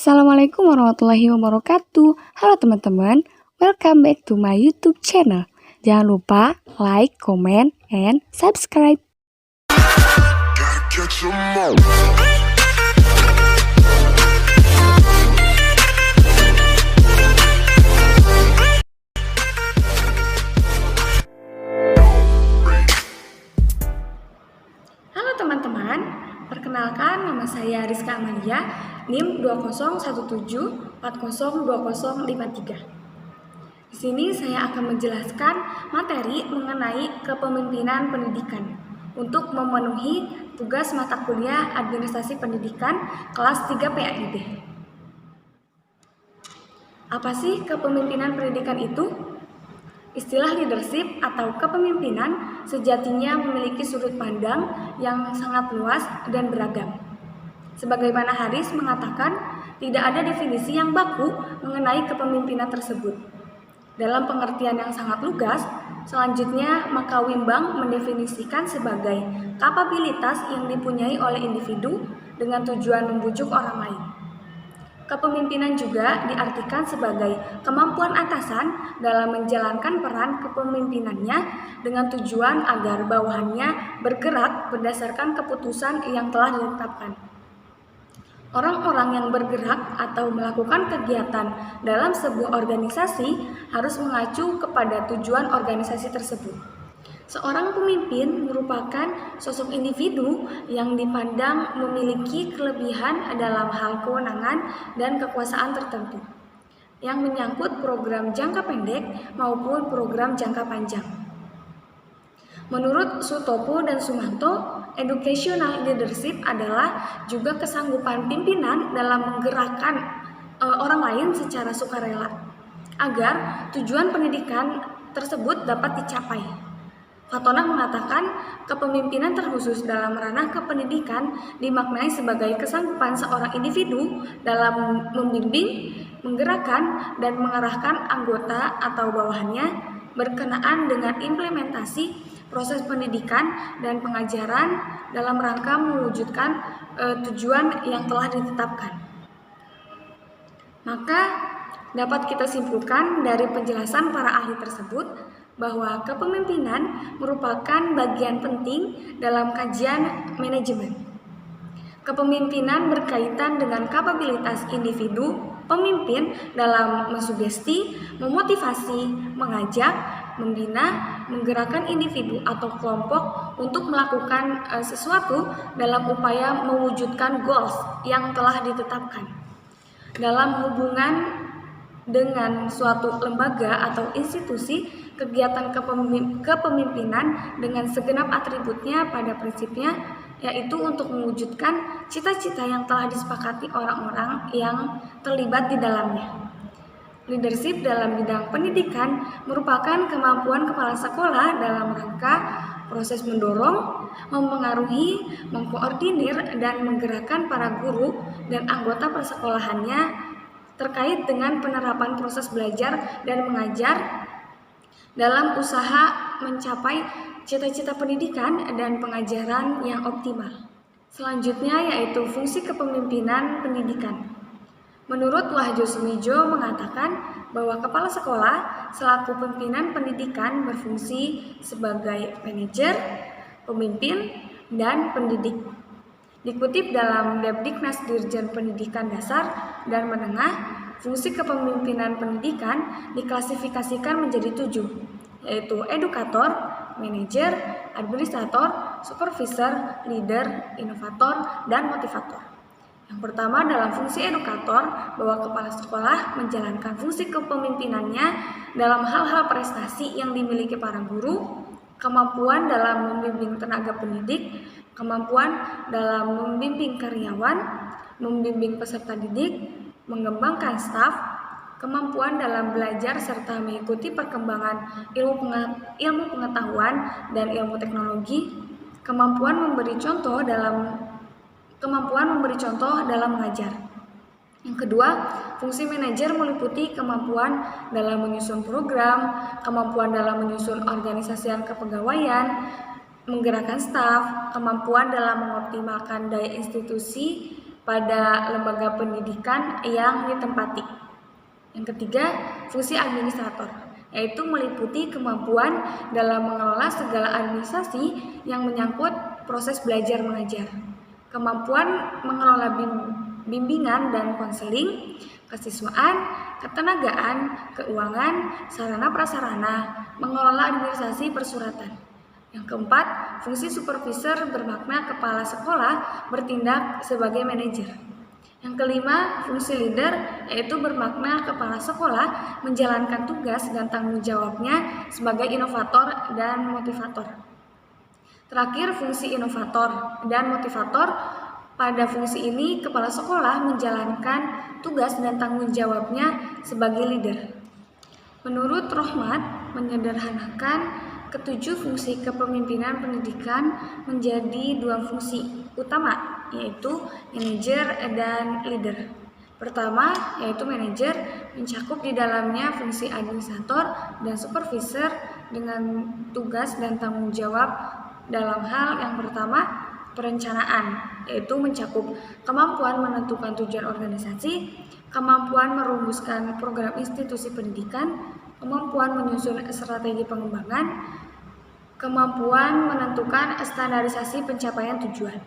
Assalamualaikum warahmatullahi wabarakatuh. Halo teman-teman, welcome back to my YouTube channel. Jangan lupa like, comment, and subscribe. Halo teman-teman, perkenalkan nama saya Rizka Amalia, NIM 2017402053. Di sini saya akan menjelaskan materi mengenai kepemimpinan pendidikan untuk memenuhi tugas mata kuliah Administrasi Pendidikan kelas 3 PAIB. Apa sih kepemimpinan pendidikan itu? Istilah leadership atau kepemimpinan sejatinya memiliki sudut pandang yang sangat luas dan beragam. Sebagaimana Haris mengatakan, tidak ada definisi yang baku mengenai kepemimpinan tersebut. Dalam pengertian yang sangat lugas, selanjutnya maka Wimbang mendefinisikan sebagai kapabilitas yang dipunyai oleh individu dengan tujuan membujuk orang lain. Kepemimpinan juga diartikan sebagai kemampuan atasan dalam menjalankan peran kepemimpinannya dengan tujuan agar bawahannya bergerak berdasarkan keputusan yang telah ditetapkan. Orang-orang yang bergerak atau melakukan kegiatan dalam sebuah organisasi harus mengacu kepada tujuan organisasi tersebut. Seorang pemimpin merupakan sosok individu yang dipandang memiliki kelebihan dalam hal kewenangan dan kekuasaan tertentu, yang menyangkut program jangka pendek maupun program jangka panjang. Menurut Sutopo dan Sumanto, educational leadership adalah juga kesanggupan pimpinan dalam menggerakkan orang lain secara sukarela agar tujuan pendidikan tersebut dapat dicapai. Fatona mengatakan kepemimpinan terkhusus dalam ranah kependidikan dimaknai sebagai kesanggupan seorang individu dalam membimbing, menggerakkan, dan mengarahkan anggota atau bawahannya berkenaan dengan implementasi proses pendidikan dan pengajaran dalam rangka mewujudkan tujuan yang telah ditetapkan. Maka dapat kita simpulkan dari penjelasan para ahli tersebut bahwa kepemimpinan merupakan bagian penting dalam kajian manajemen. Kepemimpinan berkaitan dengan kapabilitas individu pemimpin dalam mensugesti, memotivasi, mengajak, membina, menggerakkan individu atau kelompok untuk melakukan sesuatu dalam upaya mewujudkan goals yang telah ditetapkan. Dalam hubungan dengan suatu lembaga atau institusi, kegiatan kepemimpinan dengan segenap atributnya pada prinsipnya yaitu untuk mewujudkan cita-cita yang telah disepakati orang-orang yang terlibat di dalamnya. Leadership dalam bidang pendidikan merupakan kemampuan kepala sekolah dalam rangka proses mendorong, mempengaruhi, mengkoordinir, dan menggerakkan para guru dan anggota persekolahannya terkait dengan penerapan proses belajar dan mengajar dalam usaha mencapai cita-cita pendidikan dan pengajaran yang optimal. Selanjutnya yaitu fungsi kepemimpinan pendidikan. Menurut Wahyu Sumijo mengatakan bahwa kepala sekolah selaku pimpinan pendidikan berfungsi sebagai manajer, pemimpin, dan pendidik. Dikutip dalam Depdiknas Dirjen Pendidikan Dasar dan Menengah, fungsi kepemimpinan pendidikan diklasifikasikan menjadi 7, yaitu edukator, manajer, administrator, supervisor, leader, inovator, dan motivator. Yang pertama dalam fungsi edukator, bahwa kepala sekolah menjalankan fungsi kepemimpinannya dalam hal-hal prestasi yang dimiliki para guru, kemampuan dalam membimbing tenaga pendidik, kemampuan dalam membimbing karyawan, membimbing peserta didik, mengembangkan staf, kemampuan dalam belajar serta mengikuti perkembangan ilmu pengetahuan dan ilmu teknologi, kemampuan memberi contoh dalam mengajar. Yang kedua, fungsi manajer meliputi kemampuan dalam menyusun program, kemampuan dalam menyusun organisasi kepegawaian, menggerakkan staf, kemampuan dalam mengoptimalkan daya institusi, pada lembaga pendidikan yang ditempati. Yang ketiga, fungsi administrator, yaitu meliputi kemampuan dalam mengelola segala administrasi yang menyangkut proses belajar mengajar, kemampuan mengelola bimbingan dan konseling, kesiswaan, ketenagaan, keuangan, sarana prasarana, mengelola administrasi persuratan. Yang keempat, fungsi supervisor bermakna kepala sekolah bertindak sebagai manajer. Yang kelima, fungsi leader, yaitu bermakna kepala sekolah menjalankan tugas dan tanggung jawabnya sebagai inovator dan motivator. Terakhir, fungsi inovator dan motivator. Pada fungsi ini, kepala sekolah menjalankan tugas dan tanggung jawabnya sebagai leader. Menurut Rohmat, menyederhanakan ketujuh fungsi kepemimpinan pendidikan menjadi dua fungsi utama, yaitu manajer dan leader. Pertama, yaitu manajer, mencakup di dalamnya fungsi administrator dan supervisor dengan tugas dan tanggung jawab dalam hal yang pertama, perencanaan, yaitu mencakup kemampuan menentukan tujuan organisasi, kemampuan merumuskan program institusi pendidikan, kemampuan menyusun strategi pengembangan, kemampuan menentukan standarisasi pencapaian tujuan.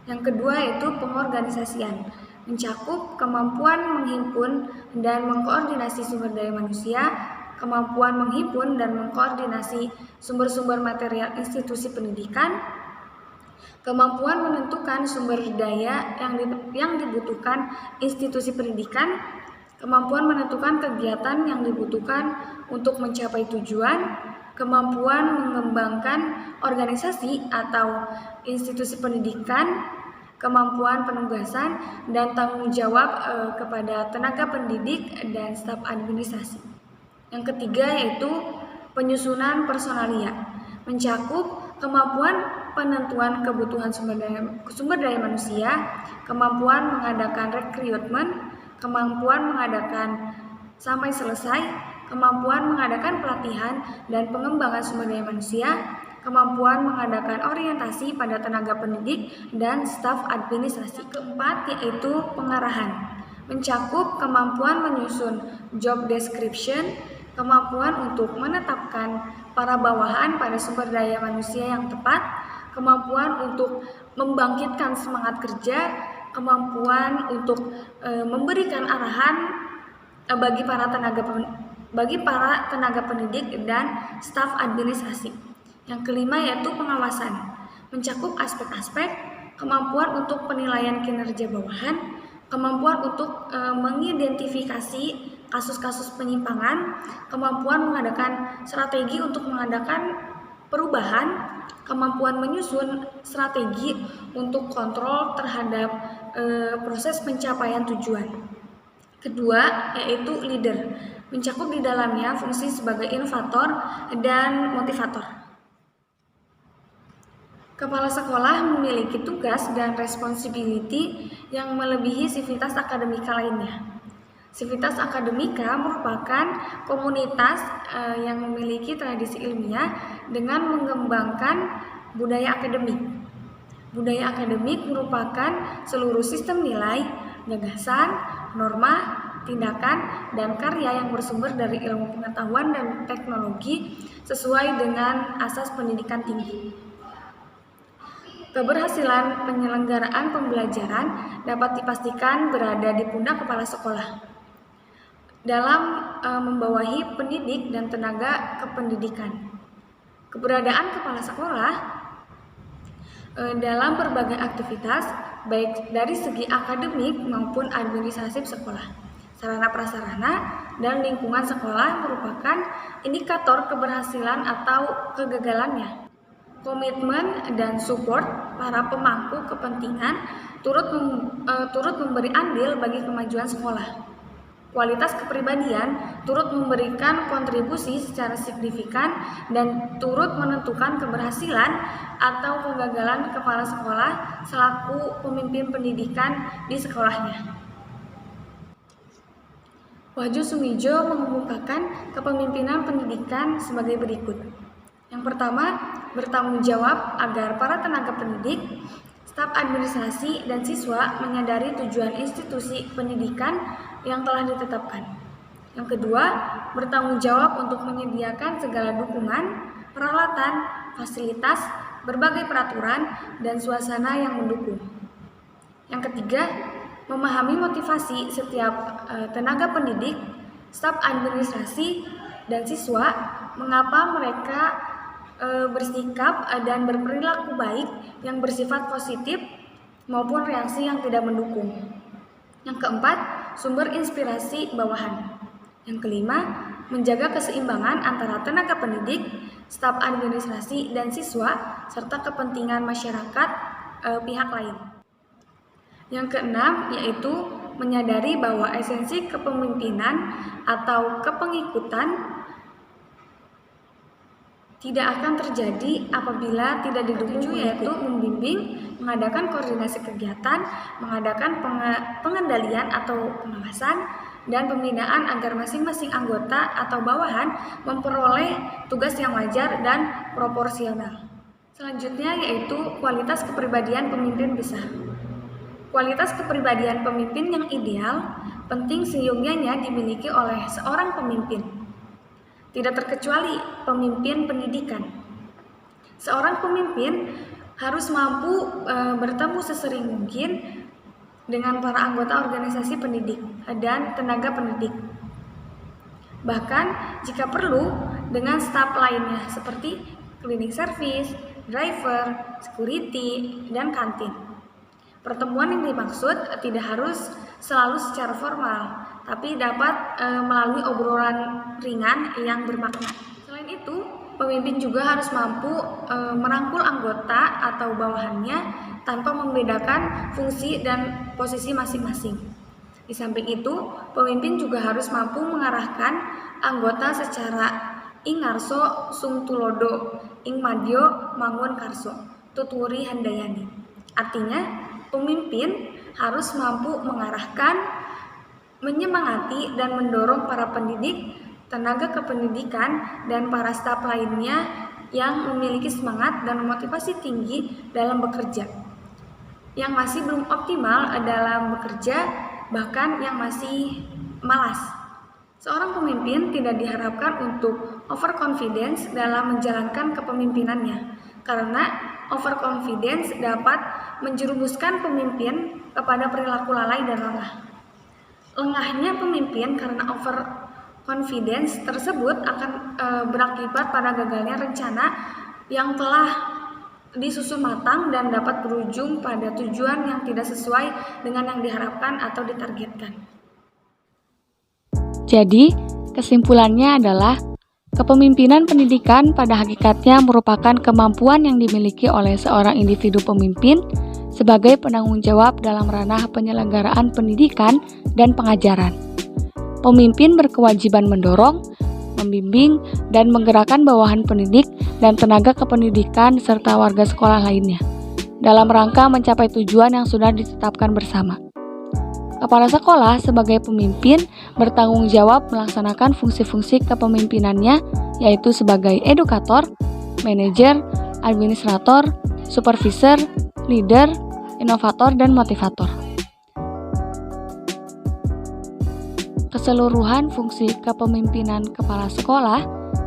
Yang kedua yaitu pengorganisasian, mencakup kemampuan menghimpun dan mengkoordinasi sumber daya manusia, kemampuan menghimpun dan mengkoordinasi sumber-sumber material institusi pendidikan, kemampuan menentukan sumber daya yang dibutuhkan institusi pendidikan, kemampuan menentukan kegiatan yang dibutuhkan untuk mencapai tujuan, kemampuan mengembangkan organisasi atau institusi pendidikan, kemampuan penugasan dan tanggung jawab kepada tenaga pendidik dan staf administrasi. Yang ketiga yaitu penyusunan personalia, mencakup kemampuan penentuan kebutuhan sumber daya manusia, kemampuan mengadakan rekrutmen, kemampuan mengadakan sampai selesai, kemampuan mengadakan pelatihan dan pengembangan sumber daya manusia, kemampuan mengadakan orientasi pada tenaga pendidik dan staf administrasi. Keempat yaitu pengarahan, mencakup kemampuan menyusun job description, kemampuan untuk menetapkan para bawahan pada sumber daya manusia yang tepat, kemampuan untuk membangkitkan semangat kerja, kemampuan untuk memberikan arahan bagi para tenaga pendidik dan staf administrasi. Yang kelima yaitu pengawasan, mencakup aspek-aspek kemampuan untuk penilaian kinerja bawahan, kemampuan untuk mengidentifikasi kasus-kasus penyimpangan, kemampuan mengadakan strategi untuk mengadakan perubahan, kemampuan menyusun strategi untuk kontrol terhadap proses pencapaian tujuan. Kedua yaitu leader, mencakup di dalamnya fungsi sebagai inovator dan motivator. Kepala sekolah memiliki tugas dan responsibility yang melebihi sivitas akademika lainnya. Sivitas akademika merupakan komunitas yang memiliki tradisi ilmiah dengan mengembangkan budaya akademik. Budaya akademik merupakan seluruh sistem nilai, gagasan, norma, tindakan, dan karya yang bersumber dari ilmu pengetahuan dan teknologi sesuai dengan asas pendidikan tinggi. Keberhasilan penyelenggaraan pembelajaran dapat dipastikan berada di pundak kepala sekolah dalam membawahi pendidik dan tenaga kependidikan. Keberadaan kepala sekolah dalam berbagai aktivitas baik dari segi akademik maupun administrasi sekolah, sarana prasarana, dan lingkungan sekolah merupakan indikator keberhasilan atau kegagalannya. Komitmen dan support para pemangku kepentingan turut memberi andil bagi kemajuan sekolah. Kualitas kepribadian turut memberikan kontribusi secara signifikan dan turut menentukan keberhasilan atau kegagalan kepala sekolah selaku pemimpin pendidikan di sekolahnya. Wahyu Sumijo mengemukakan kepemimpinan pendidikan sebagai berikut. Yang pertama, bertanggung jawab agar para tenaga pendidik, Staf administrasi dan siswa menyadari tujuan institusi pendidikan yang telah ditetapkan. Yang kedua, bertanggung jawab untuk menyediakan segala dukungan, peralatan, fasilitas, berbagai peraturan, dan suasana yang mendukung. Yang ketiga, memahami motivasi setiap tenaga pendidik, staf administrasi, dan siswa, mengapa mereka bersikap dan berperilaku baik yang bersifat positif maupun reaksi yang tidak mendukung. Yang keempat, sumber inspirasi bawahan. Yang kelima, menjaga keseimbangan antara tenaga pendidik, staf administrasi, dan siswa, serta kepentingan masyarakat pihak lain. Yang keenam, yaitu menyadari bahwa esensi kepemimpinan atau kepengikutan tidak akan terjadi apabila tidak didukung, yaitu membimbing, mengadakan koordinasi kegiatan, mengadakan pengendalian atau pengawasan, dan pembinaan agar masing-masing anggota atau bawahan memperoleh tugas yang wajar dan proporsional. Selanjutnya yaitu kualitas kepribadian pemimpin besar. Kualitas kepribadian pemimpin yang ideal penting seyogyanya dimiliki oleh seorang pemimpin. Tidak terkecuali pemimpin pendidikan. Seorang pemimpin harus mampu bertemu sesering mungkin dengan para anggota organisasi pendidik dan tenaga pendidik. Bahkan jika perlu dengan staf lainnya seperti cleaning service, driver, security, dan kantin. Pertemuan yang dimaksud tidak harus selalu secara formal, tapi dapat melalui obrolan ringan yang bermakna. Selain itu, pemimpin juga harus mampu merangkul anggota atau bawahannya tanpa membedakan fungsi dan posisi masing-masing. Di samping itu, pemimpin juga harus mampu mengarahkan anggota secara ing ngarso sung tulodo, ing madyo mangun karso, tuturi handayani. Artinya, pemimpin harus mampu mengarahkan, menyemangati, dan mendorong para pendidik, tenaga kependidikan, dan para staf lainnya yang memiliki semangat dan motivasi tinggi dalam bekerja, yang masih belum optimal dalam bekerja, bahkan yang masih malas. Seorang pemimpin tidak diharapkan untuk overconfidence dalam menjalankan kepemimpinannya, karena overconfidence dapat menjerumuskan pemimpin kepada perilaku lalai dan lengah. Lengahnya pemimpin karena overconfidence tersebut akan berakibat pada gagalnya rencana yang telah disusun matang dan dapat berujung pada tujuan yang tidak sesuai dengan yang diharapkan atau ditargetkan. Jadi, kesimpulannya adalah kepemimpinan pendidikan pada hakikatnya merupakan kemampuan yang dimiliki oleh seorang individu pemimpin sebagai penanggung jawab dalam ranah penyelenggaraan pendidikan dan pengajaran. Pemimpin berkewajiban mendorong, membimbing, dan menggerakkan bawahan pendidik dan tenaga kependidikan serta warga sekolah lainnya dalam rangka mencapai tujuan yang sudah ditetapkan bersama. Kepala sekolah sebagai pemimpin bertanggung jawab melaksanakan fungsi-fungsi kepemimpinannya, yaitu sebagai edukator, manajer, administrator, supervisor, leader, inovator, dan motivator. Keseluruhan fungsi kepemimpinan kepala sekolah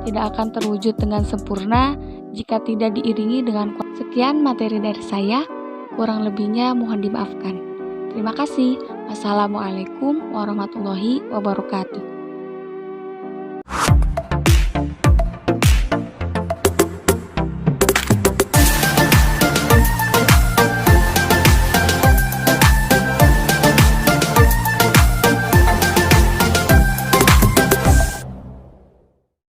tidak akan terwujud dengan sempurna jika tidak diiringi dengan sekian materi dari saya, kurang lebihnya mohon dimaafkan. Terima kasih. Wassalamualaikum warahmatullahi wabarakatuh.